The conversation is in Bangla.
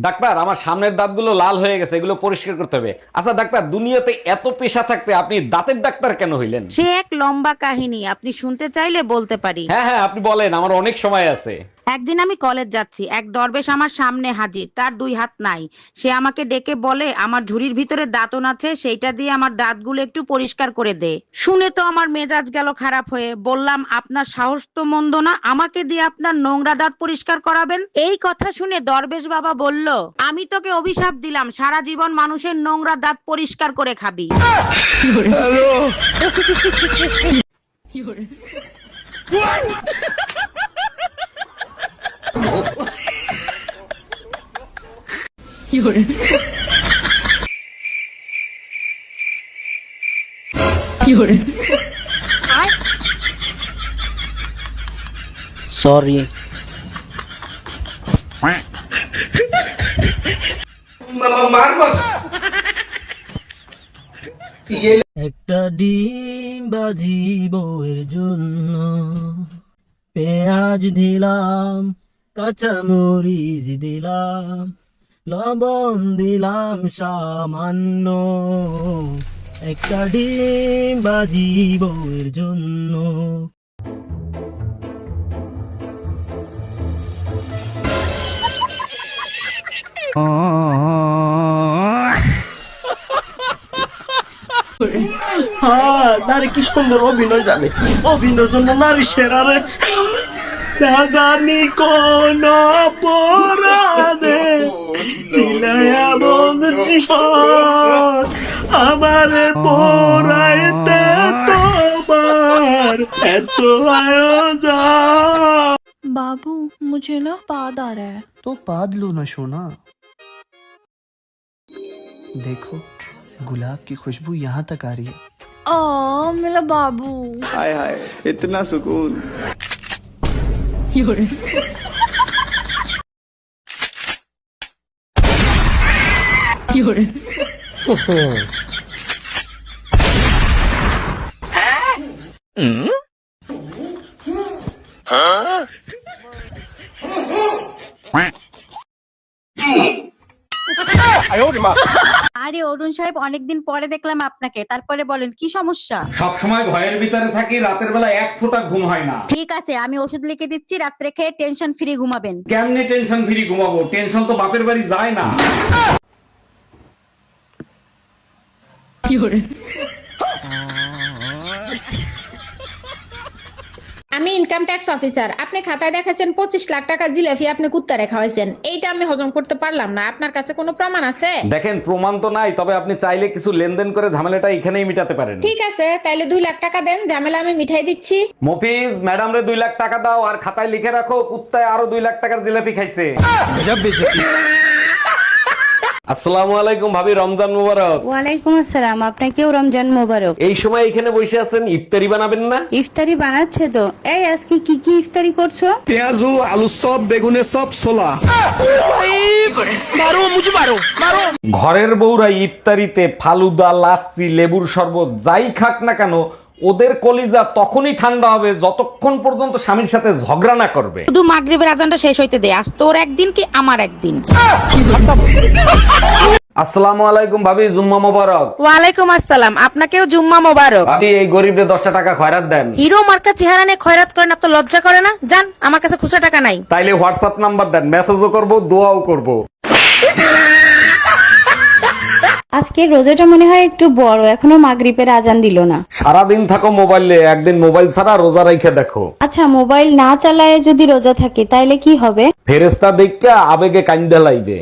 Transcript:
ডাক্তার, আমার সামনের দাঁতগুলো লাল হয়ে গেছে, এগুলো পরিষ্কার করতে হবে। আচ্ছা ডাক্তার, দুনিয়াতে এত পেশা থাকতে আপনি দাঁতের ডাক্তার কেন হইলেন? সে এক লম্বা কাহিনী, আপনি শুনতে চাইলে বলতে পারি। হ্যাঁ হ্যাঁ, আপনি বলেন, আমার অনেক সময় আছে। একদিন আমি কলেজ যাচ্ছি, এক দরবেশ আমার সামনে হাজির, তার দুই হাত নাই। সে আমাকে ডেকে বলে আমার ঝুড়ির ভিতরে দাঁতন আছে, সেইটা দিয়ে আমার দাঁতগুলো একটু পরিষ্কার করে দে। শুনে তো আমার মেজাজ গেল খারাপ হয়ে। বললাম, আপনার সাহস তো মন্দ না, আমাকে দিয়ে আপনার নোংরা দাঁত পরিষ্কার করাবেন? এই কথা শুনে দরবেশ বাবা বলল, আমি তোকে অভিশাপ দিলাম, সারা জীবন মানুষের নোংরা দাঁত পরিষ্কার করে খাবি। সরি। একটা ডিম বাজি বউয়ের জন্য, পেঁয়াজ দিলাম, কাঁচা মরিচ দিলাম, লবণ দিলাম সামান্য। একটা ডিম বাজি বউয়ের জন্য। নারী কি সুন্দর অভিনয় জানে, অভিনয়ের জন্য নারী সেরা রে। না জানি কোন অপরাধে দিলে এমন জীবন, আমারে পড়াইতে তোমার এত আয়োজন। बाबू मुझे ना पाद आ रहा है। तो पाद लो ना सोना। देखो गुलाब की खुशबू यहाँ तक आ रही है। मेरा बाबू। हाय हाय इतना सुकून। আরে অরুণ সাহেব, অনেকদিন পরে দেখলাম আপনাকে, তারপরে বলেন কি সমস্যা? সব সময় ভয়ের ভিতরে থাকি, রাতের বেলা এক ফোঁটা ঘুম হয় না। ঠিক আছে, আমি ওষুধ লিখে দিচ্ছি, রাত্রে খেয়ে টেনশন ফ্রি ঘুমাবেন। কেমনে টেনশন ফ্রি ঘুমাবো? টেনশন তো বাপের বাড়ি যায় না। আমি ইনকাম ট্যাক্স অফিসার। আপনি খাতায় দেখাছেন 25 লাখ টাকা জিলাপি আপনি কুত্তা রেখা হয়েছেন, এইটা আমি হজম করতে পারলাম না। আপনার কাছে কোনো প্রমাণ আছে? দেখেন, প্রমাণ তো নাই, তবে আপনি চাইলে কিছু লেনদেন করে ঝামেলাটা এখানেই মিটাতে পারেন। ঠিক আছে, তাইলে 2 লাখ টাকা দেন, ঝামেলা আমি মিঠাই দিচ্ছি। মফিজ, ম্যাডাম রে 2 লাখ টাকা দাও, আর খাতায় লিখে রাখো কুত্তায় আরো 2 লাখ টাকার জিলাপি খাইছে। আসসালামু আলাইকুম ভাবি, রমজান মোবারক। ওয়ালাইকুম আসসালাম, আপনাকেও রমজান মোবারক। এই সময় এখানে বসে আছেন, ইফতারি বানাবেন না? ইফতারি বানাচ্ছে তো। এই আজকে কি কি ইফতারি করছো? পেঁয়াজু আলু সব বেগুনের সব ছোলা। ঘরের বউরা ইফতারিতে ফালুদা, লাচ্ছি, লেবুর শরবত যাই খাক না কেন, ওদের কলিজা তখনই ঠান্ডা হবে যতক্ষণ পর্যন্ত স্বামীর সাথে ঝগড়া না করবে। শুধু মাগরিবের আজানটা শেষ হইতে দে, আজ তোর একদিন কি আমার একদিন। আসসালামু আলাইকুম ভাবি, জুম্মা মোবারক। ওয়ালাইকুম আসসালাম, আপনাকেও জুম্মা মোবারক। ভাবি, এই গরিবদের 10 টাকা খয়রাত দেন। হিরো মার্কা চেহারা নিয়ে খয়রাত করেন, আপনার লজ্জা করে না? জান, আমার কাছে খুচরা টাকা নাই। তাইলে হোয়াটসঅ্যাপ নাম্বার দেন, মেসেজও করব, দোয়াও করব। আজকে রোজাটা মনে হয় একটু বড়, এখনো মাগরিবের আজান দিল না। সারাদিন থাকো মোবাইলে, একদিন মোবাইল ছাড়া রোজা রাইখে দেখো। আচ্ছা, মোবাইল না চালায় যদি রোজা থাকি তাইলে কি হবে? ফেরেশতা দেখিয়া আবেগে কান্দা লাইবে।